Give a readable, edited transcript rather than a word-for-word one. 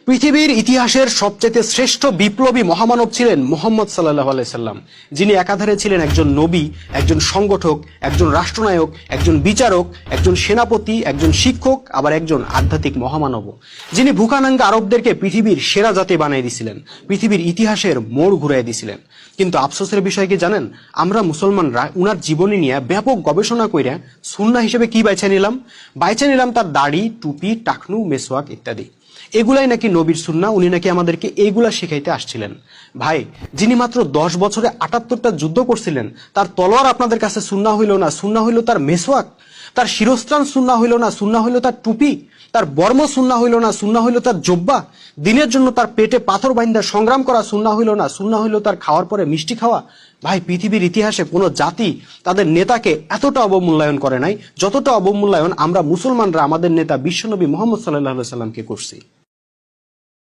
পৃথিবীর ইতিহাসের সবচেয়ে শ্রেষ্ঠ বিপ্লবী মহামানব ছিলেন মুহাম্মদ সাল্লাল্লাহু আলাইহি সাল্লাম, যিনি একাধারে ছিলেন একজন নবী, একজন সংগঠক, একজন রাষ্ট্রনায়ক, একজন বিচারক, একজন সেনাপতি, একজন শিক্ষক, আবার একজন আধ্যাত্মিক মহামানব, যিনি ভুকানাঙ্গা আরবদেরকে পৃথিবীর সেরা জাতি বানিয়ে দিয়েছিলেন, পৃথিবীর ইতিহাসের মোড় ঘুরাই দিয়েছিলেন। কিন্তু আফসোসের বিষয় কি জানেন, আমরা মুসলমানরা উনার জীবনী নিয়ে ব্যাপক গবেষণা কইরা সুন্নাহ হিসেবে কি বাইছে নিলাম তার দাড়ি, টুপি, টাকনু, মেসওয়াক ইত্যাদি। এগুলাই নাকি নবীর সুন্নাহ, উনি নাকি আমাদেরকে এইগুলা শিখাইতে আসছিলেন। ভাই, যিনি মাত্র 10 বছরে 78টা যুদ্ধ করছিলেন, তার তলোয়ার আপনাদের কাছে সুন্নাহ হইল না, সুন্নাহ হইল তার মেসওয়াক। তার শিরস্ত্রাণ সুন্নাহ হইল না, সুন্নাহ হইল তার টুপি। তার বর্ম সুন্নাহ হইল না, সুন্নাহ হইল তার জব্বা। দিনের জন্য তার পেটে পাথর বাইন্দা সংগ্রাম করা সুন্নাহ হইল না, সুন্নাহ হইল তার খাওয়ার পরে মিষ্টি খাওয়া। ভাই, পৃথিবীর ইতিহাসে কোনো জাতি তাদের নেতাকে এতটা অবমূল্যায়ন করে নাই যতটা অবমূল্যায়ন আমরা মুসলমানরা আমাদের নেতা বিশ্বনবী মুহাম্মদ সাল্লাল্লাহু আলাইহি সাল্লামকে করছি।